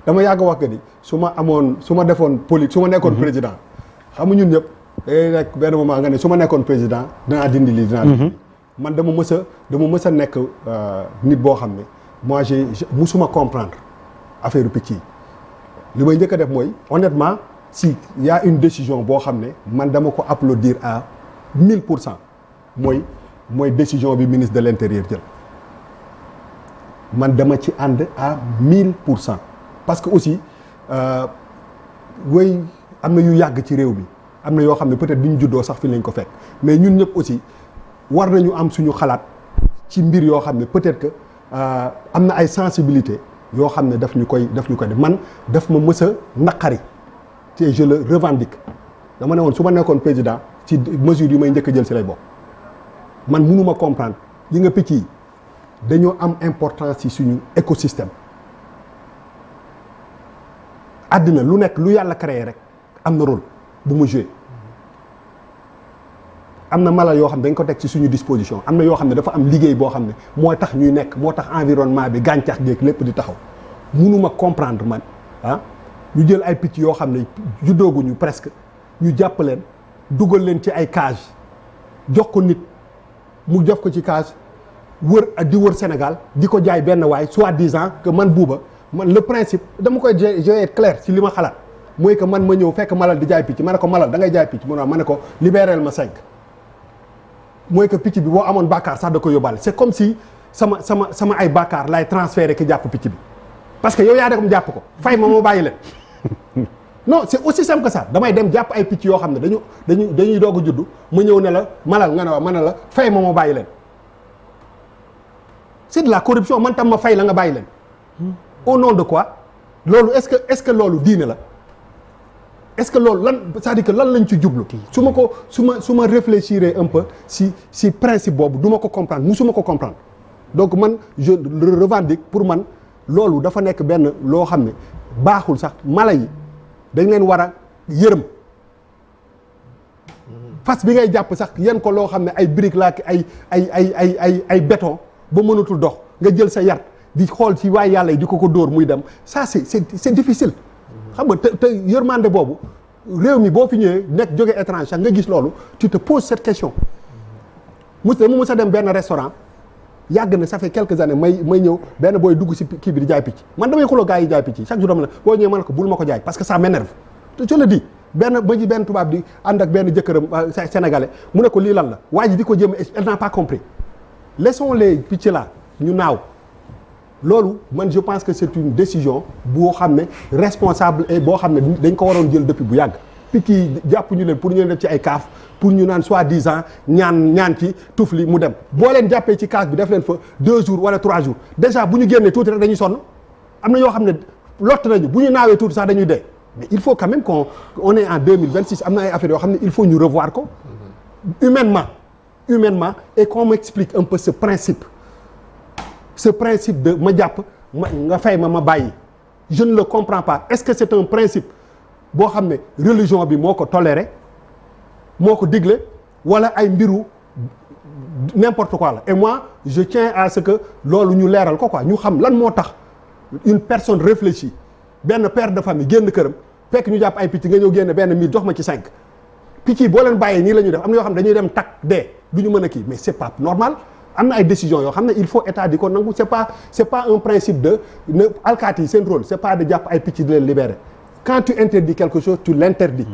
dama yàgg wax que ni su ma defoon politique su ma nekkoon président xam nga ñun ñëpp day nekk benn moment nga ne su ma nekkoon président dinaa dindi lii dinaa dindi man dama mës a nekk nit boo xam ne moi musuma comprendre affaire picc yi li may njëkk a def mooy honnêtement si y a une décision boo xam ne man dama ko applaudir à 1000% mooy décision bi ministre de l'intérieur jël man dama ci ànd à 1000% parce que aussi wéy am na yu yàgg ci réew mi am na yoo xam ne peut-être bi ñu juddoo sax fi lañ ko fekk mais ñun ñëpp aussi war nañu am suñu xalaat ci mbir yoo xam ne peut-être que am na ay sensibilité yoo xam ne daf ñu koy def man daf ma mës a naqari te je le revendique dama ne woon su ma nekkoon président ci mesures yi may njëkk a jël si lay bokk man mënuma comprendre yi nga picc yi dañoo am importance ci suñu écosystème àddina lu nekk lu yàlla créé rek am na rôle bu mu joué am na mala yoo xam ne dañ ko teg ci suñu disposition am na yoo xam ne dafa am liggéey boo xam ne moo tax ñuy nekk moo tax environnement bi gàncax geeg lépp di taxaw mënuma comprendre man ñu jël ay picc yoo xam ne juddooguñu presque ñu jàpp leen dugal leen ci ay cage jox ko nit mu jox ko ci cage di wër Sénégal di ko jaay benn waay soi-disant que man Bouba man le principe dama koy je vais être clair ci li ma xalaat mooy que man ma ñëw fekk malal di jaay picc ma ne ko malal da ngay jaay picc ma ne ko libéral ma 5 mooy que picc bi boo amoon bàkkaar sax da ko yóbbaale c'est comme si sama ay bàkkaar lay transféré ki jàpp picc bi parce que yow yaa dem jàpp ko fay ma bàyyi leen non c'est aussi simple que ça damay dem jàpp ay picc yoo xam ne dañuy doog a juddu ma ñëw ne la malal nga ne waaw ma ne la fay ma bàyyi leen c'est de la corruption man tam ma fay la nga bàyyi leen au nom de quoi loolu est-ce que loolu diine la est-ce que loolu lan c'est-à-dire que lan lañ ci jublu su ma réfléchir un peu si principe boobu du ma ko comprendre musuma ko comprendre donc man je le revendique pour man loolu dafa nekk benn loo xam ne baaxul sax mala yi dañ leen war a yërëm fas bi ngay jàpp sax yan ko loo xam ne ay briques la ay béton ba mënatul dox nga jël sa yar di xool ci waay yàlla yi di ko dóor muy dem ça c'est difficile xam nga te yërmande boobu réew mi boo fi ñëwee nekk jóge étranger sax nga gis loolu tu te poses cette question mu sa dem benn restaurant yàgg na ça fait quelques années may ñëw benn booy dugg si kii bi di jaay picc man damay xuloo gars yi jaay picc chaque jour dama ne boo ñëwee ma ne ko bul ma ko jaay parce que ça m'énerve je le dis benn tubaab di ànd ak benn jëkkëram sénégalais mu ne ko lii lan la waa ji di ko jéem elle n'a pas compris laissons les picc là ñu naaw loolu man je pense que c'est une décision boo xam ne responsable et boo xam ne dañ ko waroon jël depuis bu yàgg picc yi jàpp ñu leen pour ñu leen def ci ay kaaf pour ñu naan soi-disant ñaan ci tufli mu dem boo leen jàppee ci kaaf bi def leen fa 2 jours wala 3 jours déjà bu ñu génnee tuuti rek dañuy sonn am na yoo xam ne lott nañu bu ñu naawee tuuti sax dañuy dee mais il faut quand même qu'on est en 2026 am na ay affaires yoo xam ne il faut ñu revoir ko humainement et qu'on m'explique un peu ce principe de ma jàpp nga fay ma bàyyi je ne le comprends pas est-ce que c'est un principe boo xam ne religion bi moo ko toléré moo ko digle wala ay mbiru n'importe quoi la et moi je tiens à ce que loolu ñu leeral ko quoi ñu xam lan moo tax une personne réfléchie benn père de famille génn këram fekk ñu jàpp ay picc nga ñëw génn benn 1000 jox ma ci 5 picc yi boo leen bàyyee nii la ñuy def am na yoo xam ne dañuy dem takk dee du ñu mën a kii mais c'est pas normal am na ay décisions yoo xam ne il faut état di ko nangu c'est pas un principe de ne alkaati yi seen rôle c'est pas de jàpp ay picc di leen libérer quand tu interdis quelque chose tu l'interdis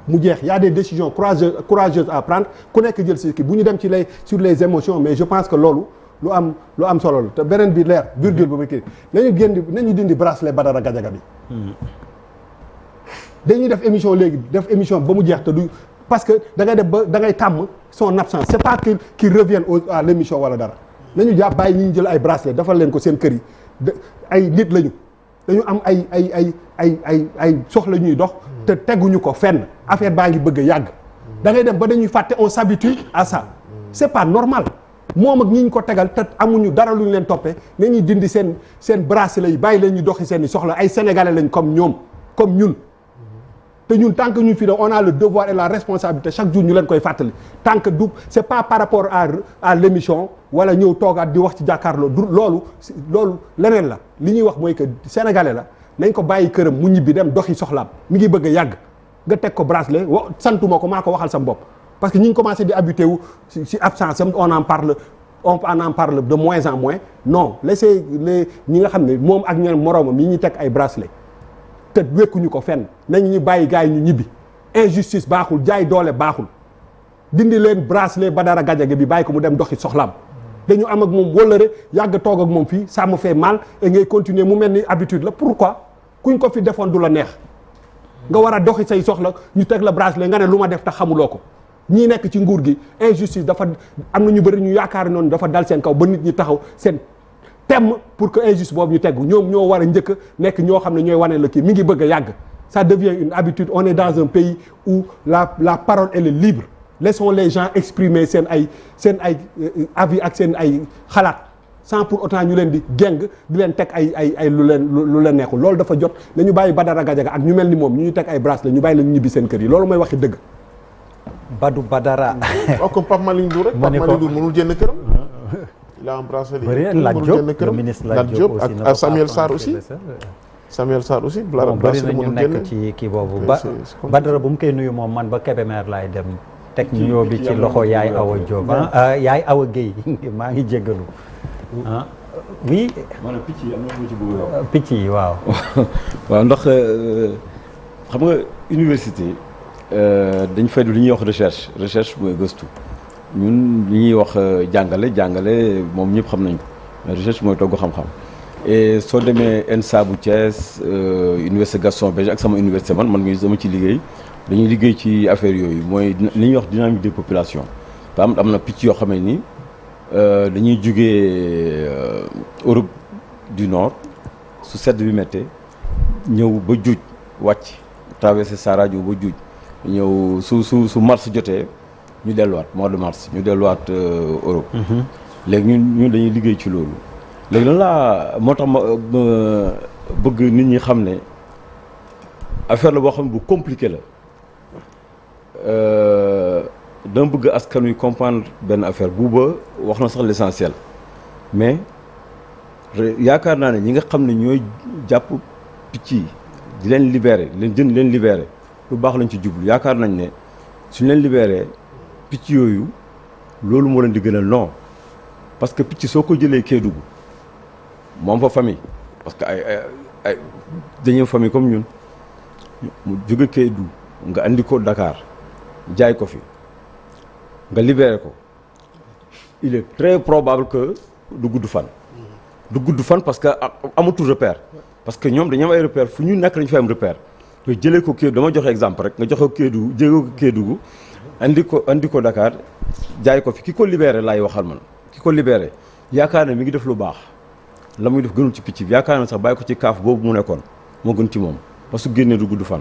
mu jeex y a des décisions courageuses à prendre ku nekk jël si kii bu ñu dem sur les émotions mais je pense que loolu lu am solo la te beneen bi leer virgule bu ma kii nañu dindi bracelet Badara Gadiaga bi dañuy def émission ba mu jeex te du parce que da ngay tàmm son absence c'est pas qu'il revienne à l'émission wala dara nañu jàpp bàyyi ñi ñu jël ay bracelet defal leen ko seen kër yi ay nit lañu dañu am ay soxla ñuy dox te teguñu ko fenn affaire baa ngi bëgg a yàgg da ngay dem ba dañuy fàtte on s'habitue à ça c'est pas normal moom ak ñi ñu ko tegal te amuñu dara lu ñu leen toppee nañuy dindi seen bracelet yi bàyyi leen ñu doxi seen i soxla ay sénégalais lañ comme ñun te ñun tant que ñu fi on a le devoir et la responsabilité chaque jour ñu leen koy fàttali tant que du c'est pas par rapport à l'émission wala ñëw toogaat di wax ci jàkkaarloo du loolu leneen la li ñuy wax mooy que sénégalais la nañ ko bàyyi këram mu ñibbi dem doxi soxlaam mi ngi bëgg a yàgg nga teg ko bracelet santuma ko maa ko waxal sam bopp parce que ñi ngi commencé di habitué wu si absence am on en parle de moins en moins non laissez les ñi nga xam ne moom ak ñeneen moroomam yi ñu teg ay bracelet te wekkuñu ko fenn nañ ñu bàyyi gars yi ñu ñibbi injustice baaxul jaay doole baaxul dindi leen bracelet Badara Gadiaga bi bàyyi ko mu dem doxi soxlaam dañu am ak moom wóllëre yàgg toog ak moom fii ça me fait mal et ngay continuer mu mel ni habitude la pourquoi kuñ ko fi defoon du la neex nga war a doxi say soxla ñu teg la bracelet nga ne lu ma def te xamuloo ko ñii nekk ci nguur gi injustice dafa am na ñu bëri ñu yaakaar noonu dafa dal seen kaw ba nit ñi taxaw seen temm pour que injustice boobu ñu teggu ñoom ñoo war a njëkk nekk ñoo xam ne ñooy wane la kii mi ngi bëgg a yàgg ça devient une habitude on est dans un pays où la parole elle est libre laissons les gens exprimer seen ay avis ak seen ay xalaat sans pour autant ñu leen di géng di leen teg ay lu leen neexul loolu dafa jot nañu bàyyi Badara Gadiaga ak ñu mel ni moom ñu teg ay bracelet ñu bàyyi la ñu ñibbi seen kër yi loolu mooy waxi dëgg. Badou Badara. waaw comme Pape Malick Ndour rek. Pape Malick Ndour mënul jënd këram. il a un bracelet. Lat Diop le ministre Lat Diop ak Samuel Sarr aussi. Samuel Sarr aussi. bëri na ñu nekk ci kii boobu Badara bu mu koy nuyu moom man ba Kébémer laay dem. teg nuyoo bi ci loxo Yaay Awa Diop Yaay Awa Guèye maa ngi jéggalu oui. maanaam picc yi am na lu ci bëgg a wax. picc yi waaw. waaw ndax xam nga université dañ fay lu ñuy wax recherche mooy gëstu ñun li ñuy wax jàngale moom ñëpp xam nañ ko mais recherche mooy togg xam-xam et soo demee ENSA bu Thiès université Gaston Berger ak sama université man mii dama ci liggéey. dañuy liggéey ci affaire yooyu mooy li ñuy wax dynamique des populations ba am na picc yoo xam ne ni dañuy jugee Europe du Nord su sedd bi méttee ñëw ba Juuj wàcc traversé Saradio ba Juuj ñëw su mars jotee ñu delluwaat mois de mars ñu delluwaat Europe. léegi ñun dañuy liggéey ci loolu. léegi lan laa moo tax ma bëgg nit ñi xam ne affaire la boo xam ne bu compliqué la. dama bëgg askan wi comprendre benn affaire Bouba wax na sax l'essentiel mais yaakaar naa ne ñi nga xam ne ñooy jàpp picc yi di leen libérer leen libérer lu baax lañ ci jublu yaakaar nañ ne suñ leen libérer picc yooyu loolu moo leen di gënal non parce que picc soo ko jëlee Kédougou moom fa famille parce que ay dañuy famille comme ñun mu jóge Kédougou nga andi ko Dakar jaay ko fi nga libéré ko il est très probable que du gudd fan parce que amatul repère parce que ñoom dañu am ay repère fu ñu nekk lañu fa am repère nga jëlee ko Kédougou dama joxe exemple rek nga joxe ko Kédougou jëlee ko Kédougou andi ko Dakar jaay ko fi ki ko libéré laay waxal man ki ko libéré yaakaar ne mi ngi def lu baax la muy def gënul ci picc bi yaakaar na sax bàyyi ko ci kaaf boobu mu nekkoon moo gën ci moom parce que génnee du gudd fan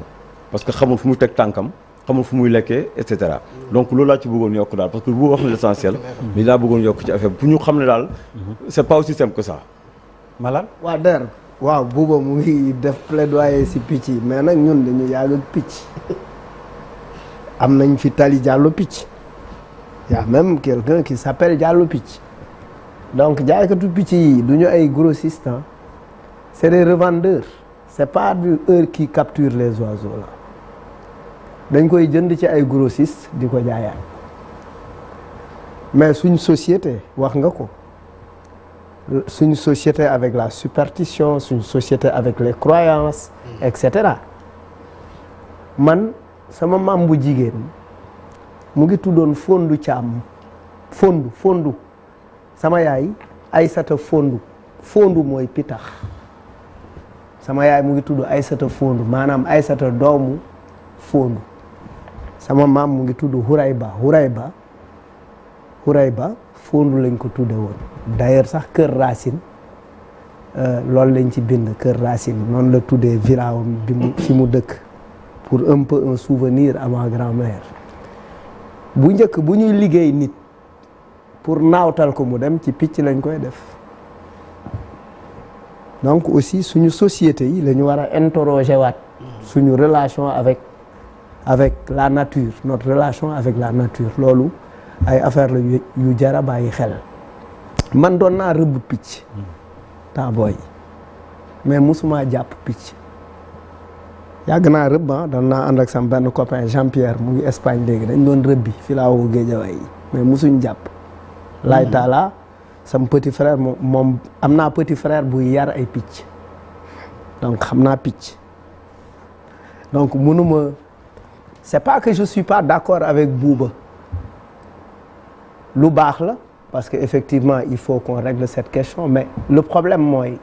parce que xamul fu muy teg tànkam xamul fu muy lekkee et cetera donc loolu laa ci bëggoon yokk daal parce que bu wax na l'essentiel mais laa bëggoon yokk ci affaire pour ñu xam ne daal c'est pas aussi simple que ça. Malal waa der waaw Bouba mu ngi def plaidoyer si picc yi mais nag ñun dañu yàgg ak picc am nañ fi Tali Diallo picc y a même quelqu'un qui s'appelle Diallo picc donc jaaykatu picc yi du ñu ay grossistes c'est des revendeurs c'est pas eux qui capturent les oiseaux là dañ koy jënd ci ay grossistes di ko jaayaat mais suñ société wax nga ko suñ société avec la superstition suñ société avec les croyances et cetera man sama maam bu jigéen mu ngi tuddoon Fondu Caam Fondu sama yaay Aysata Fondu mooy pitax sama yaay mu ngi tudd Aysata Fondu maanaam Aysata doomu Fondu sama maam mu ngi tudd Hurayba Fondu lañ ko tudde woon d'ailleurs sax Kër Racine loolu lañ ci bind Kër Racine noonu la tuddee village bi fi mu dëkk pour un peu un souvenir à ma grand-mère bu njëkk bu ñuy liggéey nit pour naawtal ko mu dem ci picc lañ koy def donc aussi suñu société yi la ñu war a interroger waat suñu relation avec la nature notre relation avec la nature loolu ay affaire la yu jara bàyyi xel man doon naa rëbb picc temps booy mais musuma jàpp picc yàgg naa rëbb doon naa ànd ak sam benn copain Jean-Pierre mu ngi Espagne léegi dañ doon rëbbi fi laa woo Géejawaay yi mais musuñ jàpp. laay taala sam petit frère moom am naa petit frère buy yar ay picc donc xam naa picc donc mënuma c'est pas que je suis pas d'accord avec Bouba lu baax la parce que effectivement il faut qu'on règle cette question mais le problème mooy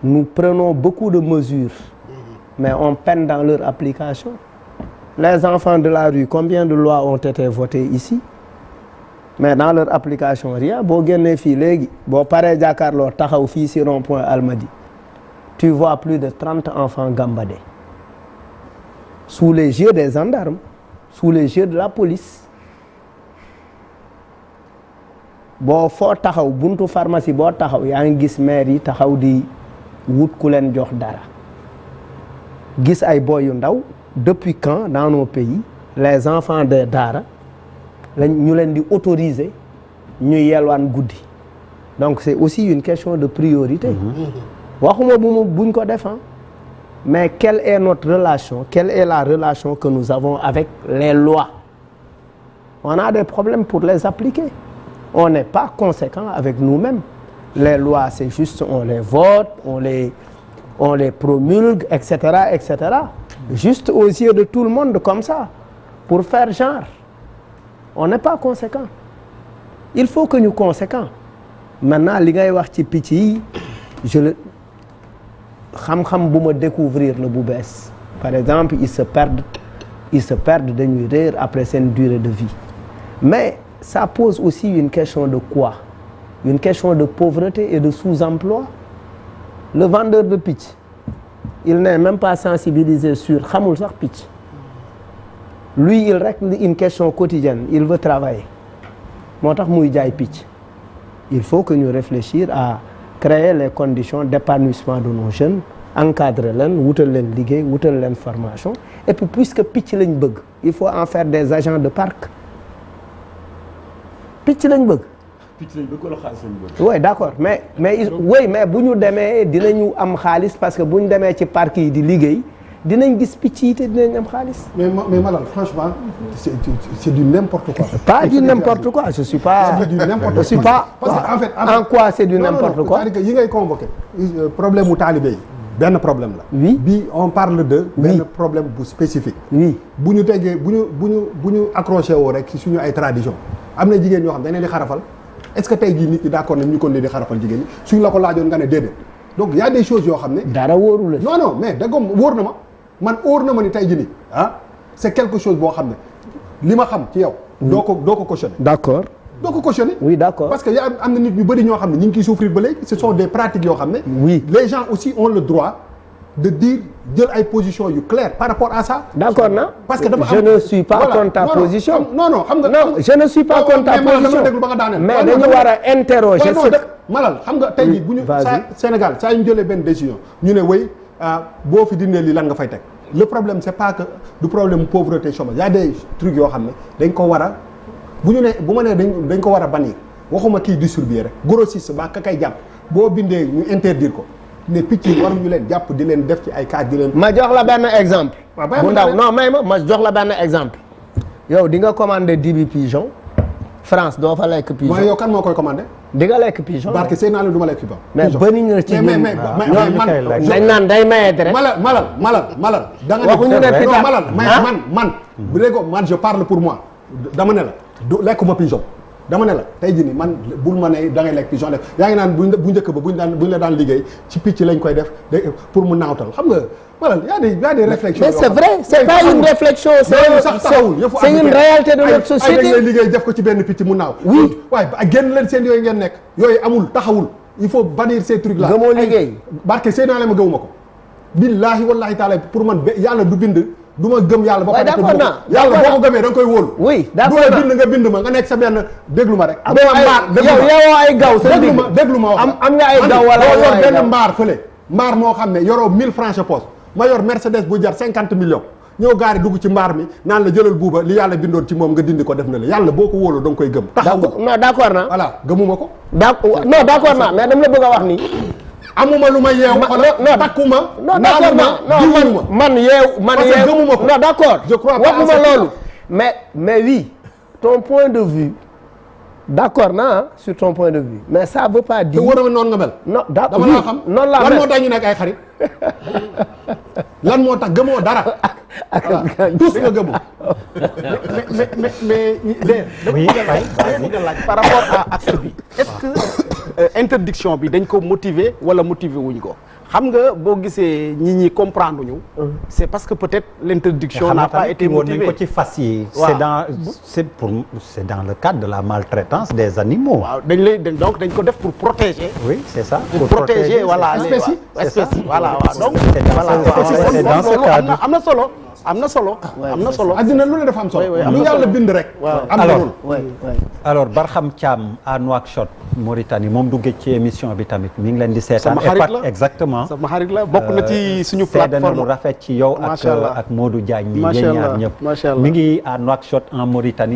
nous prenons beaucoup de mesures mais on peine dans leur application. Les enfants de la rue, combien de lois ont été votées ici? Mais dans leur application, rien. Boo génnee fii léegi boo paree jàkkaarloo taxaw fii ci rond-point Almadies, tu vois plus de 30 enfants gambadés sous les yeux des gendarmes, sous les yeux de la police. Boo foo taxaw buntu pharmacie boo taxaw yaa ngi gis maire yi taxaw di wut ku leen jox dara. Gis ay boy yu ndaw depuis quand dans nos pays les enfants de daara ñu leen di autoriser ñuy yelwaan guddi donc c'est aussi une question de priorité. waxuma buñ ko def mais quelle est notre relation, quelle est la relation que nous avons avec les lois? On a des problèmes pour les appliquer. On n'est pas conséquent avec nous-mêmes. Les lois c'est juste on les vote, on les promulgue, etc., etc. Juste aux yeux de tout le monde comme ça, pour faire genre. On n'est pas conséquent. Il faut que nous conséquents. Maintenant, li ngay wax ci picc yi, je le xam-xam bu ma découvrir le bu bees. Par exemple, ils se perdent dañuy réer après seen durée de vie. Mais ça pose aussi une question de quoi? Une question de pauvreté et de sous-emploi. Le vendeur de picc, il n'est même pas sensibilisé sur xamul sax picc. Lui, il règle une question quotidienne, il veut travailler. Moo tax muy jaay picc. Il faut que ñu réfléchir à créer les conditions d'épanouissement de nos jeunes, encadrer leen, wutal leen liggéey, wutal leen formation. Et puis puisque picc lañ bëgg, il faut en faire des agents de parc. Picc lañ bëgg. picc lañ bëgg wala xaalis lañ bëgg. Oui d'accord mais bu ñu demee dinañu am xaalis parce que bu ñu demee ci parc yi di liggéey dinañ gis picc yi te dinañ am xaalis. mais Malal franchement c'est du n'importe quoi. Pas du n'importe quoi je suis pas. C'est du n'importe quoi. Je suis pas. Parce que en fait en quoi c'est du n'importe quoi. c'est-à-dire que yi ngay convoqué problème mu taalibe yi benn problème la. Oui. Bi on parle de. benn problème bu spécifique. Oui. bu ñu tegee bu ñu accroché woo rek ci suñu ay tradition am na jigéen ñoo xam dañ leen di xarafal. Est-ce que tey jii nit ñi d'accord nañ ñu ko ne di xarafal jigéen ñi suñ la ko laajoon nga ne déedéet donc y a des choses yoo xam ne. dara wóoru la. non mais daggoom wóor na man wóor na ma ni tey jii nii c'est quelque chose boo xam ne li ma xam ci yow. doo ko cautionner. D'accord. doo ko cautionner. Oui d'accord. parce que am na nit ñu bëri ñoo xam ne ñu ngi ciy souffrir ba léegi ce sont des pratiques yoo xam ne. Oui. Les gens aussi ont le droit de dire jël ay positions yu claires par rapport à ça. D'accord na. Parce que dafa je ne suis pas contre ta position. non xam nga. non je ne suis pas contre ta position mais dañu war a interroger. Malal xam nga tey jii bu ñu. Sénégal saa yu ñu jëlee benn décision ñu ne wéy boo fi dindee lii lan nga fay teg. Le problème c'est pas que du problème pauvreté chômage y a des trucs yoo xam ne dañ ko war a bu ma nee dañ ko war a bannir waxuma kii distribuer rek grossiste ba ka kay jàpp boo bindee ñu interdire ko. ne picc yi waruñu leen jàpp di leen def ci ay cas di leen. ma jox la benn exemple. bu ndaw non ma jox la benn exemple. yow di nga commandé dibi pigeon France doo fa lekk pigeon. mooy yow kan moo koy commandé. di nga lekk pigeon. parce que seen naa leen du ma lekk pigeon. mais bëri na ci ñun mais dañ naan day maye deret. malal. da nga waxuñu ne pita man bu dee ko man je parle pour moi dama ne la du lekkuma pigeon. dama ne la tey jii nii man bul ma ne da ngay lekk pigeon def yaa ngi naan bu njëkk ba buñ la daan liggéey ci picc lañ koy def pour mu naawtal xam nga voilà y a des réflexions. mais c'est vrai c'est pas une réflexion. c'est une réalité de notre société. ay dañ lay liggéey def ko ci benn picc mu naaw. oui waaye génn leen seen yooyu ngeen nekk yooyu amul taxawul il faut bannir ces trucs là. gëmoo liggéey barke seen naa la ma gëmuma ko. billaahi wallaahi taala pour man yàlla du bind. du ma gëm yàlla ba pare d'accord naa yàlla boo ko gëmee da nga koy wóolu. oui d'accord naa du la bind ma nga nekk sa benn déglu ma rek. yow ay gaw sa déglu ma wax am nga ay gaw wala yor benn mbaar fële mbaar moo xam ne yoroo 1000 francs sa poche ma yor Mercedes bu jar 50 millions ñëw gaari dugg ci mbaar mi naan la jëlal buuba li yàlla bindoon ci moom nga dindi ko def na la yàlla boo ko wóolu da nga koy gëm. taxawu non d'accord naa. voilà gëmuma ko. non d'accord naa mais dama la bëgg a wax ni amuma lu ma yeewu. takkuma. non d'accord non man yeewu. man parce que yeewu gëmuma ko. non d'accord. je crois pas waxuma loolu. mais oui ton point de vue. d'accord naa sur ton point de vue mais ça veut pas dire. te wóor na noonu nga mel. non d'accord dama laa xam noonu laa mel lan moo tax ñu nekk ay xarit. lan moo tax gëmoo dara. tous nga gëmoo. mais oui dama laaj par rapport à acte bi est-ce que interdiction bi dañ ko motiver wala motiver wuñ ko xam nga boo gisee ñi comprendre ñu. c'est parce que peut-être l'interdiction n'a pas été motivée. nañ ko ci fas yi. c'est dans le cadre de la maltraitance des animaux. waaw donc dañ ko def pour protéger. oui c'est ça. pour protéger voilà espèces yi voilà waaw donc c'est dans ce cadre. am na solo. am na solo. am na solo. addina lu ne dafa am solo. am na lu yàlla solo. bind rek. am na alors loolu. alors Barham Thiam à Nouakchott Mauritanie moom du gëj ci émission bi tamit mi ngi leen di seetaan. sama xarit la exactement. sama xarit la bokk na ci suñu seede na plateforme. lu rafet ci yow. Macha Allah ak Modou Diagne mi Macha yéen ñaar Allah ñëpp. Macha Allah mi ngi à Nouakchott en Mauritanie.